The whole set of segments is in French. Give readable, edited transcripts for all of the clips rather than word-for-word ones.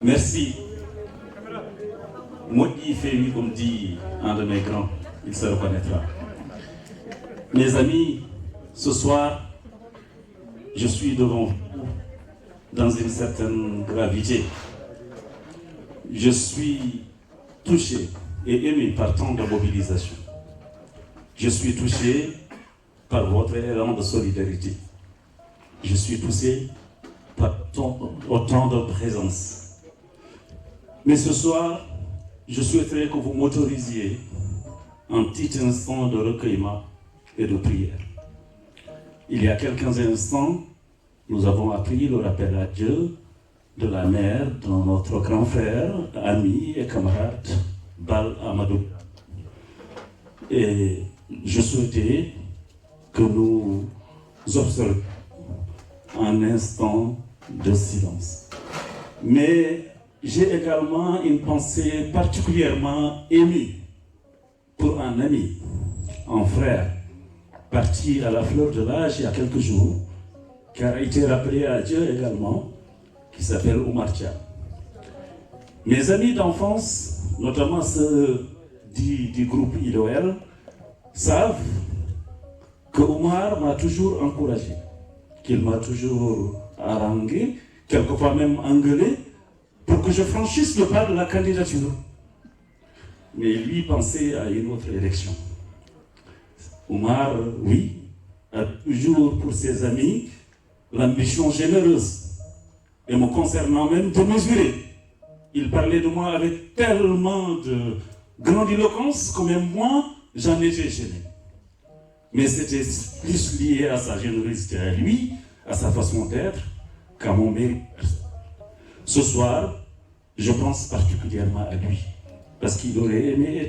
Merci. Maudit fait oui, comme dit un de mes grands, il se reconnaîtra. Mes amis, ce soir, je suis devant vous dans une certaine gravité. Je suis touché et ému par tant de mobilisation. Je suis touché par votre élan de solidarité. Je suis touché par autant de présence. Mais ce soir, je souhaiterais que vous m'autorisiez un petit instant de recueillement et de prière. Il y a quelques instants, nous avons appris le rappel à Dieu de la mère de notre grand frère, ami et camarade, Bal Amadou. Et je souhaitais que nous observions un instant de silence. Mais j'ai également une pensée particulièrement émue pour un ami, un frère, parti à la fleur de l'âge il y a quelques jours, qui a été rappelé à Dieu également, qui s'appelle Oumar Thiam. Mes amis d'enfance, notamment ceux du groupe IDOL, savent que Oumar m'a toujours encouragé, qu'il m'a toujours harangué, quelquefois même engueulé, pour que je franchisse le pas de la candidature. Mais lui pensait à une autre élection. Oumar, oui, a toujours pour ses amis l'ambition généreuse, et me concernant même démesurée. Il parlait de moi avec tellement de grandiloquence que même moi, j'en étais gêné. Mais c'était plus lié à sa générosité à lui, à sa façon d'être, qu'à mon mérite. Ce soir, je pense particulièrement à lui, parce qu'il aurait aimé être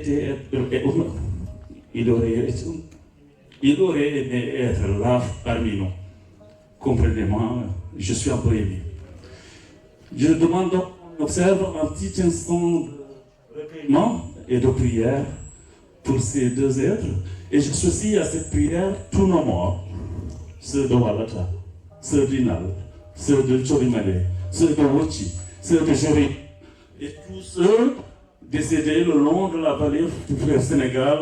là parmi nous. Comprenez-moi, je suis un peu ému. Je demande donc qu'on observe un petit instant de recueillement et de prière pour ces deux êtres, et j'associe à cette prière tous nos morts, ceux de Walata, ceux d'Inal, ceux de Chorimale, ceux de Wochi, ceux de Jéry, et tous ceux décédés le long de la vallée du fleuve Sénégal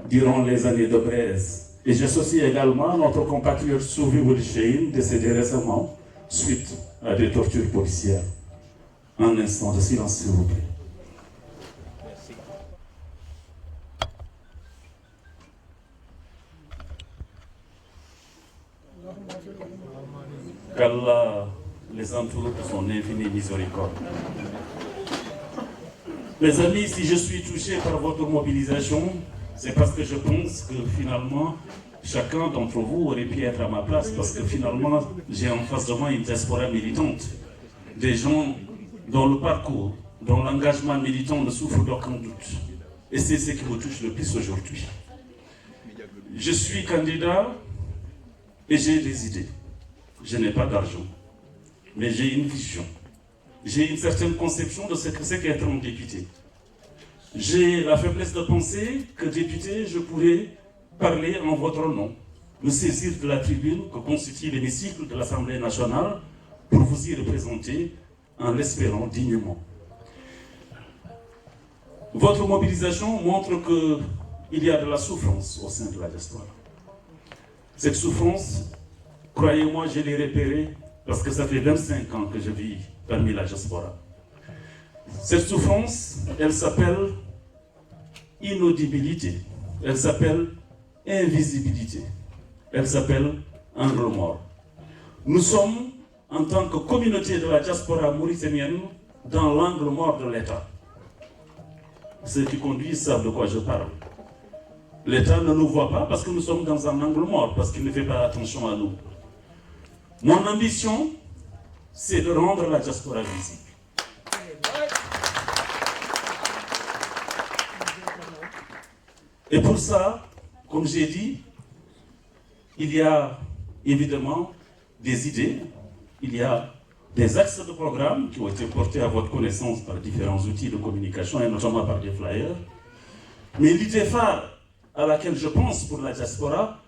durant les années de braise. Et j'associe également notre compatriote Souvi Woulichein, décédé récemment suite à des tortures policières. Un instant de silence, s'il vous plaît. Qu'Allah les entoure de son infinie miséricorde. Mes amis, si je suis touché par votre mobilisation, c'est parce que je pense que finalement, chacun d'entre vous aurait pu être à ma place, parce que finalement, j'ai en face de moi une diaspora militante. Des gens dont le parcours, dont l'engagement militant ne souffre d'aucun doute. Et c'est ce qui me touche le plus aujourd'hui. Je suis candidat et j'ai des idées. Je n'ai pas d'argent, mais j'ai une vision. J'ai une certaine conception de ce que c'est qu'être un député. J'ai la faiblesse de penser que député, je pourrais parler en votre nom, me saisir de la tribune que constitue l'hémicycle de l'Assemblée nationale pour vous y représenter en l'espérant dignement. Votre mobilisation montre qu'il y a de la souffrance au sein de la diaspora. Cette souffrance, croyez-moi, je l'ai repérée parce que ça fait 25 ans que je vis parmi la diaspora. Cette souffrance, elle s'appelle inaudibilité, elle s'appelle invisibilité, elle s'appelle angle mort. Nous sommes, en tant que communauté de la diaspora mauritanienne, dans l'angle mort de l'État. Ceux qui conduisent savent de quoi je parle. L'État ne nous voit pas parce que nous sommes dans un angle mort, parce qu'il ne fait pas attention à nous. Mon ambition, c'est de rendre la diaspora visible. Et pour ça, comme j'ai dit, il y a évidemment des idées, il y a des axes de programme qui ont été portés à votre connaissance par différents outils de communication et notamment par des flyers. Mais l'idée phare à laquelle je pense pour la diaspora,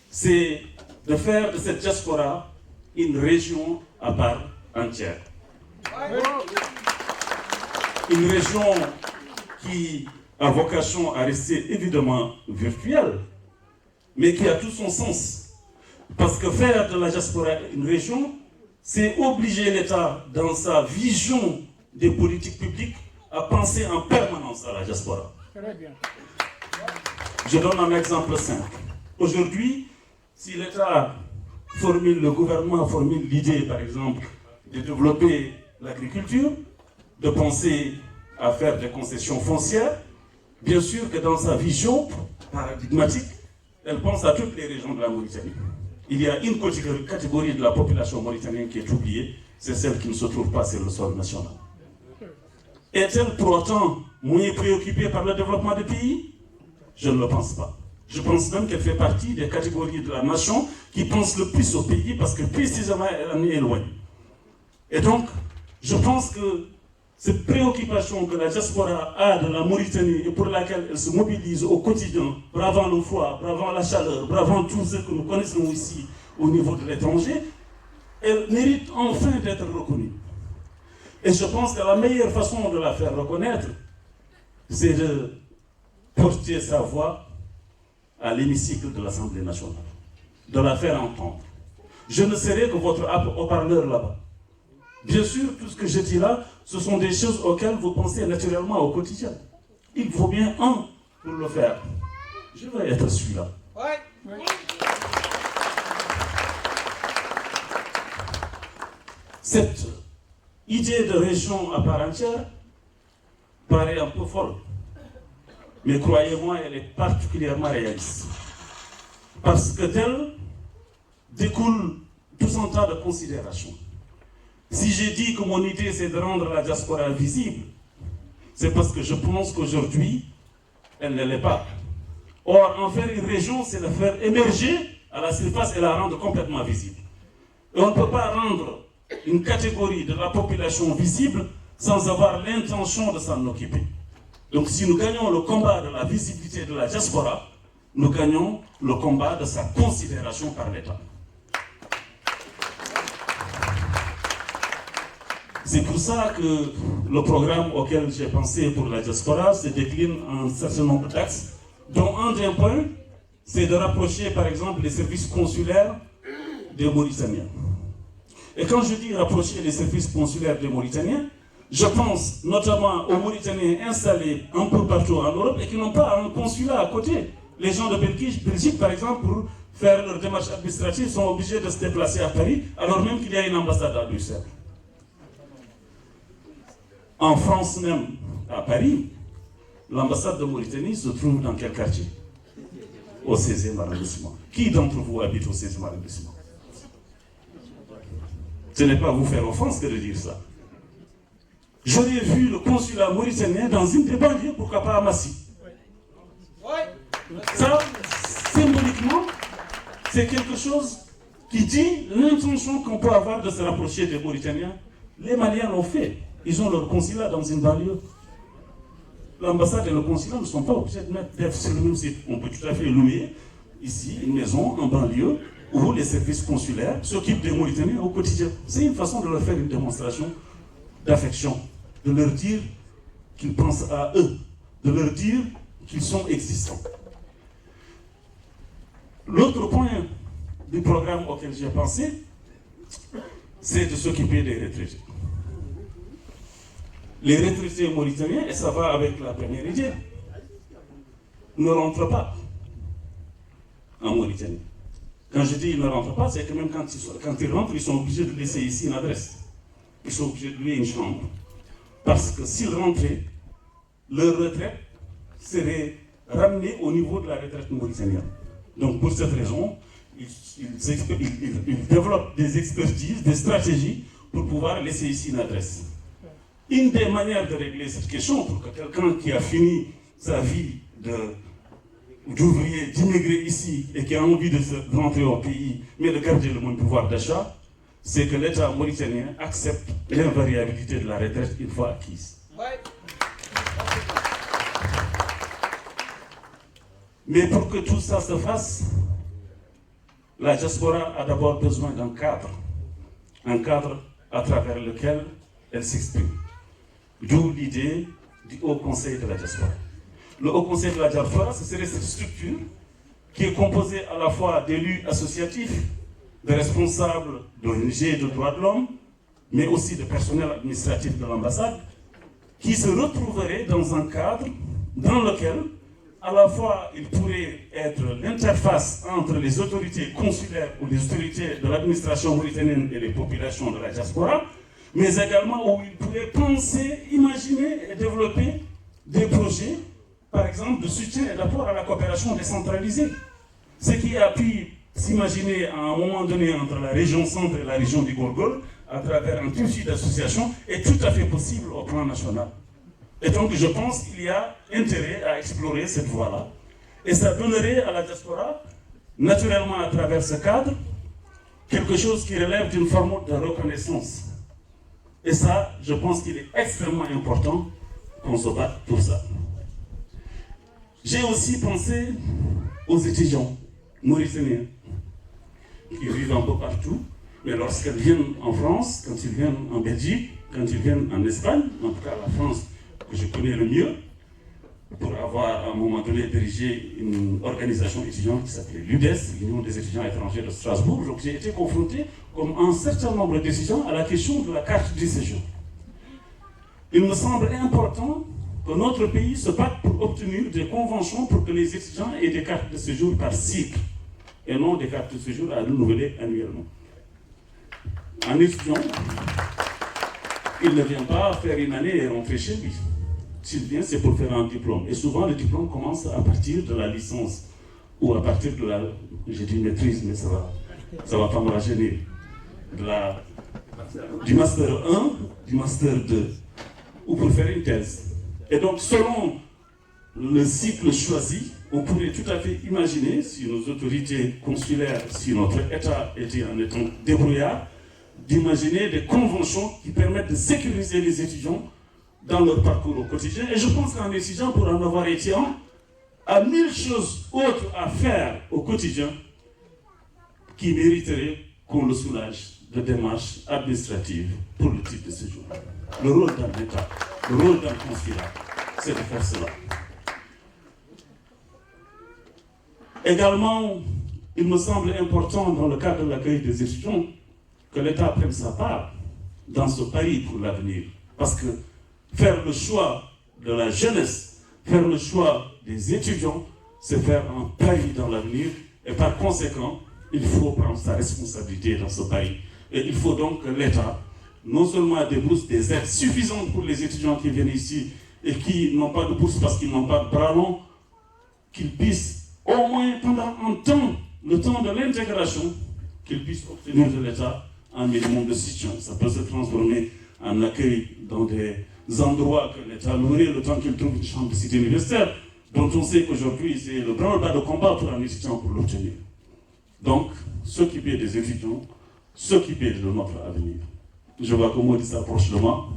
c'est de faire de cette diaspora une région à part entière. une région qui a vocation à rester évidemment virtuelle, mais qui a tout son sens. Parce que faire de la diaspora une région, c'est obliger l'État, dans sa vision des politiques publiques, à penser en permanence à la diaspora. Très bien. Je donne un exemple simple. Aujourd'hui, si l'État le gouvernement formule l'idée, par exemple, de développer l'agriculture, de penser à faire des concessions foncières, bien sûr que dans sa vision paradigmatique, elle pense à toutes les régions de la Mauritanie. Il y a une catégorie de la population mauritanienne qui est oubliée, c'est celle qui ne se trouve pas sur le sol national. Est-elle pour autant moins préoccupée par le développement du pays? Je ne le pense pas. Je pense même qu'elle fait partie des catégories de la nation qui pensent le plus au pays parce que précisément elle en est éloignée. Et donc, je pense que cette préoccupation que la diaspora a de la Mauritanie et pour laquelle elle se mobilise au quotidien, bravant le froid, bravant la chaleur, bravant tout ce que nous connaissons ici au niveau de l'étranger, elle mérite enfin d'être reconnue. Et je pense que la meilleure façon de la faire reconnaître, c'est de porter sa voix à l'hémicycle de l'Assemblée nationale, de la faire entendre. Je ne serai que votre haut-parleur là-bas. Bien sûr, tout ce que je dis là, ce sont des choses auxquelles vous pensez naturellement au quotidien. Il faut bien un pour le faire. Je vais être celui-là. Ouais. Cette idée de région à part entière paraît un peu folle. Mais croyez-moi, elle est particulièrement réaliste. Parce que d'elle découle tout un tas de considérations. Si j'ai dit que mon idée c'est de rendre la diaspora visible, c'est parce que je pense qu'aujourd'hui, elle ne l'est pas. Or, en faire une région, c'est la faire émerger à la surface et la rendre complètement visible. Et on ne peut pas rendre une catégorie de la population visible sans avoir l'intention de s'en occuper. Donc si nous gagnons le combat de la visibilité de la diaspora, nous gagnons le combat de sa considération par l'État. C'est pour ça que le programme auquel j'ai pensé pour la diaspora se décline en un certain nombre d'axes, dont un des points, c'est de rapprocher par exemple les services consulaires des Mauritaniens. Et quand je dis rapprocher les services consulaires des Mauritaniens, je pense notamment aux Mauritaniens installés un peu partout en Europe et qui n'ont pas un consulat à côté. Les gens de Belgique, par exemple, pour faire leur démarche administrative, sont obligés de se déplacer à Paris, alors même qu'il y a une ambassade à Bruxelles. En France même, à Paris, l'ambassade de Mauritanie se trouve dans quel quartier? Au 16e arrondissement. Qui d'entre vous habite au 16e arrondissement? Ce n'est pas vous faire offense que de dire ça. J'aurais vu le consulat mauritanien dans une des banlieues, pourquoi pas à Massy. Ça, symboliquement, c'est quelque chose qui dit l'intention qu'on peut avoir de se rapprocher des Mauritaniens. Les Maliens l'ont fait. Ils ont leur consulat dans une banlieue. L'ambassade et le consulat ne sont pas obligés de mettre sur le même site. On peut tout à fait louer ici une maison en banlieue où les services consulaires s'occupent des Mauritaniens au quotidien. C'est une façon de leur faire une démonstration d'affection, de leur dire qu'ils pensent à eux, de leur dire qu'ils sont existants. L'autre point du programme auquel j'ai pensé, c'est de s'occuper des retraités. Les retraités mauritaniens, et ça va avec la première idée, ne rentrent pas en Mauritanie. Quand je dis ils ne rentrent pas, c'est que même quand ils rentrent, ils sont obligés de laisser ici une adresse. Ils sont obligés de louer une chambre. Parce que s'ils rentraient, leur retraite serait ramenée au niveau de la retraite mauritanienne. Donc pour cette raison, ils développent des expertises, des stratégies pour pouvoir laisser ici une adresse. Une des manières de régler cette question pour que quelqu'un qui a fini sa vie d'ouvrier, d'immigrer ici et qui a envie de rentrer au pays, mais de garder le même pouvoir d'achat, c'est que l'État mauritanien accepte l'invariabilité de la retraite une fois acquise. Mais pour que tout ça se fasse, la diaspora a d'abord besoin d'un cadre à travers lequel elle s'exprime. D'où l'idée du Haut Conseil de la diaspora. Le Haut Conseil de la diaspora, ce serait cette structure qui est composée à la fois d'élus associatifs, de responsables d'ONG et de droits de l'homme, mais aussi de personnel administratif de l'ambassade, qui se retrouveraient dans un cadre dans lequel, à la fois, il pourrait être l'interface entre les autorités consulaires ou les autorités de l'administration mauritanienne et les populations de la diaspora, mais également où il pourrait penser, imaginer et développer des projets, par exemple, de soutien et d'apport à la coopération décentralisée. Ce qui a pu s'imaginer à un moment donné entre la région centre et la région du Gorgol, à travers un tissu d'associations, est tout à fait possible au plan national. Et donc je pense qu'il y a intérêt à explorer cette voie-là. Et ça donnerait à la diaspora, naturellement à travers ce cadre, quelque chose qui relève d'une forme de reconnaissance. Et ça, je pense qu'il est extrêmement important qu'on se batte pour ça. J'ai aussi pensé aux étudiants mauritaniens qui vivent un peu partout, mais lorsqu'ils viennent en France, quand ils viennent en Belgique, quand ils viennent en Espagne, en tout cas la France que je connais le mieux, pour avoir à un moment donné dirigé une organisation étudiante qui s'appelait l'UDES, l'Union des étudiants étrangers de Strasbourg. Donc j'ai été confronté, comme un certain nombre d'étudiants, à la question de la carte du séjour. Il me semble important que notre pays se batte pour obtenir des conventions pour que les étudiants aient des cartes de séjour par cycle, et non des cartes de séjour à renouveler annuellement. Un étudiant, il ne vient pas faire une année et rentrer chez lui. S'il vient, c'est pour faire un diplôme. Et souvent, le diplôme commence à partir de la licence ou à partir de la, j'ai dit maîtrise, mais ça va pas me rajeunir, du master 1, du master 2, ou pour faire une thèse. Et donc, selon le cycle choisi, on pourrait tout à fait imaginer, si nos autorités consulaires, si notre État était en étant débrouillard, d'imaginer des conventions qui permettent de sécuriser les étudiants dans leur parcours au quotidien. Et je pense qu'un étudiant, pour en avoir été un, a 1000 choses autres à faire au quotidien qui mériteraient qu'on le soulage de démarches administratives pour le titre de séjour. Le rôle d'un État, le rôle d'un consulat, c'est de faire cela. Également, il me semble important dans le cadre de l'accueil des étudiants que l'État prenne sa part dans ce pari pour l'avenir. Parce que faire le choix de la jeunesse, faire le choix des étudiants, c'est faire un pari dans l'avenir. Et par conséquent, il faut prendre sa responsabilité dans ce pari. Et il faut donc que l'État, non seulement débouche des aides suffisantes pour les étudiants qui viennent ici et qui n'ont pas de bourse parce qu'ils n'ont pas de bras longs, qu'ils puissent au moins pendant un temps, le temps de l'intégration, qu'ils puissent obtenir de l'État un minimum de soutien. Ça peut se transformer en accueil dans des endroits que l'État louerait le temps qu'il trouve une chambre de cité universitaire, dont on sait qu'aujourd'hui c'est le branle-bas de combat pour un étudiant pour l'obtenir. Donc, s'occuper des étudiants, s'occuper de notre avenir. Je vois que Maudit s'approche de moi.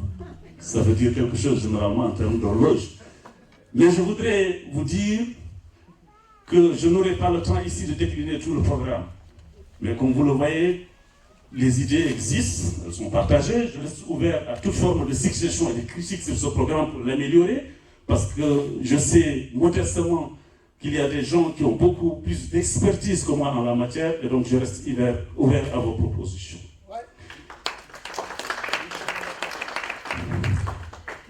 Ça veut dire quelque chose généralement en termes d'horloge. Mais je voudrais vous dire que je n'aurai pas le temps ici de décliner tout le programme. Mais comme vous le voyez, les idées existent, elles sont partagées. Je reste ouvert à toute forme de suggestions et de critiques sur ce programme pour l'améliorer, parce que je sais modestement qu'il y a des gens qui ont beaucoup plus d'expertise que moi en la matière, et donc je reste ouvert à vos propositions.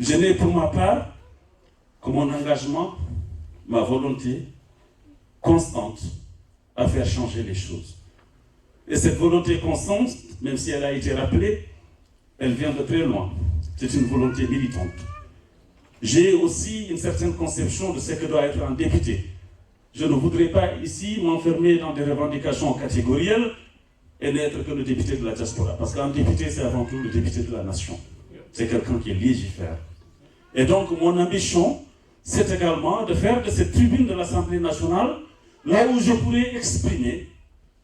Je n'ai pour ma part que mon engagement, ma volonté constante à faire changer les choses. Et cette volonté constante, même si elle a été rappelée, elle vient de très loin. C'est une volonté militante. J'ai aussi une certaine conception de ce que doit être un député. Je ne voudrais pas ici m'enfermer dans des revendications catégorielles et n'être que le député de la diaspora. Parce qu'un député, c'est avant tout le député de la nation. C'est quelqu'un qui légifère. Et donc, mon ambition, c'est également de faire de cette tribune de l'Assemblée nationale là où je pourrais exprimer,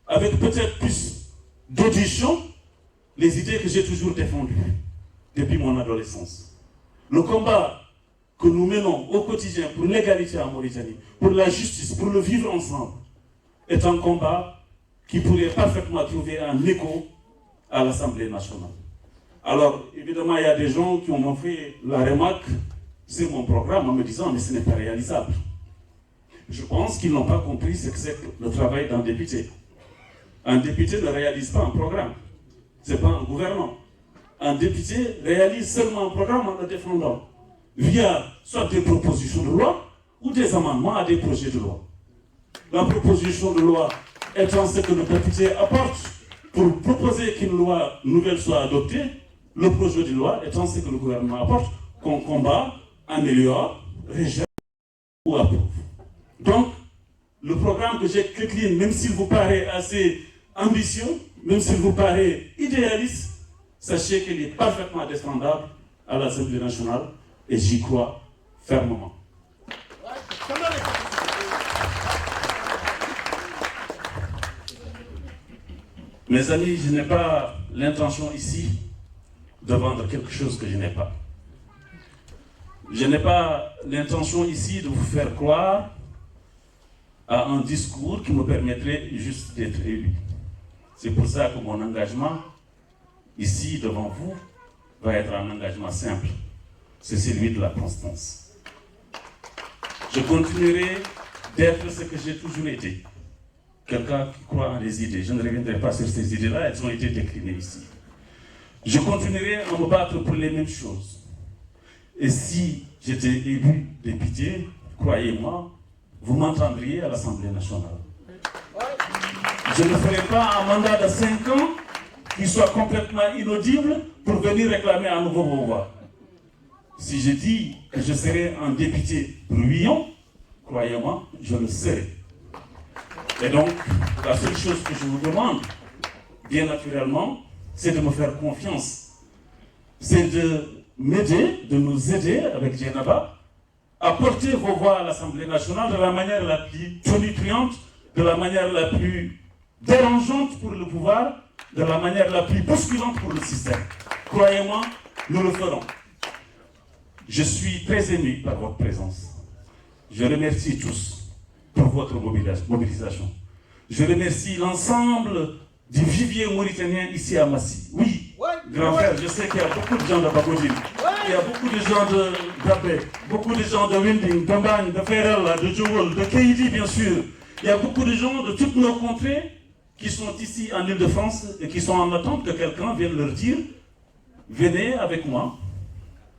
avec peut-être plus d'audition, les idées que j'ai toujours défendues depuis mon adolescence. Le combat que nous menons au quotidien pour l'égalité en Mauritanie, pour la justice, pour le vivre ensemble, est un combat qui pourrait parfaitement trouver un écho à l'Assemblée nationale. Alors, évidemment, il y a des gens qui m'ont fait la remarque sur mon programme en me disant, mais ce n'est pas réalisable. Je pense qu'ils n'ont pas compris ce que c'est que le travail d'un député. Un député ne réalise pas un programme. Ce n'est pas un gouvernement. Un député réalise seulement un programme en le défendant, via soit des propositions de loi ou des amendements à des projets de loi. La proposition de loi étant ce que le député apporte pour proposer qu'une loi nouvelle soit adoptée, le projet de loi étant ce que le gouvernement apporte, qu'on combat, améliore, rejette ou approuve. Donc, le programme que j'ai décliné, même s'il vous paraît assez ambitieux, même s'il vous paraît idéaliste, sachez qu'il est parfaitement défendable à l'Assemblée nationale et j'y crois fermement. Mes amis, je n'ai pas l'intention ici de vendre quelque chose que je n'ai pas. Je n'ai pas l'intention ici de vous faire croire à un discours qui me permettrait juste d'être élu. C'est pour ça que mon engagement, ici devant vous, va être un engagement simple. C'est celui de la constance. Je continuerai d'être ce que j'ai toujours été. Quelqu'un qui croit en les idées. Je ne reviendrai pas sur ces idées-là, elles ont été déclinées ici. Je continuerai à me battre pour les mêmes choses. Et si j'étais élu député, croyez-moi, vous m'entendriez à l'Assemblée nationale. Je ne ferai pas un mandat de 5 ans qui soit complètement inaudible pour venir réclamer à nouveau vos voix. Si je dis que je serai un député bruyant, croyez-moi, je le serai. Et donc, la seule chose que je vous demande, bien naturellement, c'est de me faire confiance. C'est de m'aider, de nous aider avec Dieynaba à porter vos voix à l'Assemblée nationale de la manière la plus tonitruante, de la manière la plus dérangeante pour le pouvoir, de la manière la plus bousculante pour le système. Croyez-moi, nous le ferons. Je suis très ému par votre présence. Je remercie tous pour votre mobilisation. Je remercie l'ensemble du vivier mauritanien ici à Massy. Oui, grand frère, je sais qu'il y a beaucoup de gens de Bagodine, il y a beaucoup de gens de Gabé, beaucoup de gens de Winding, d'Ambagne, de Ferrella, de Djouol, de Keidi bien sûr. Il y a beaucoup de gens de toutes nos contrées qui sont ici en Île-de-France et qui sont en attente que quelqu'un vienne leur dire « Venez avec moi,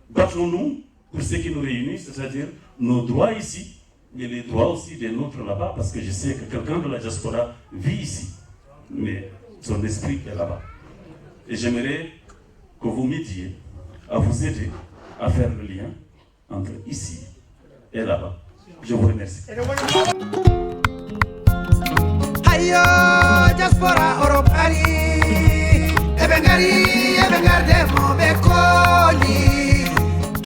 battons-nous pour ce qui nous réunit, c'est-à-dire nos droits ici, mais les droits aussi des nôtres là-bas, parce que je sais que quelqu'un de la diaspora vit ici, mais son esprit est là-bas. Et j'aimerais que vous m'aidiez à vous aider à faire le lien entre ici et là-bas. Je vous remercie. Ayo diaspora Europe ali, ebengari, ebengar de mo beko.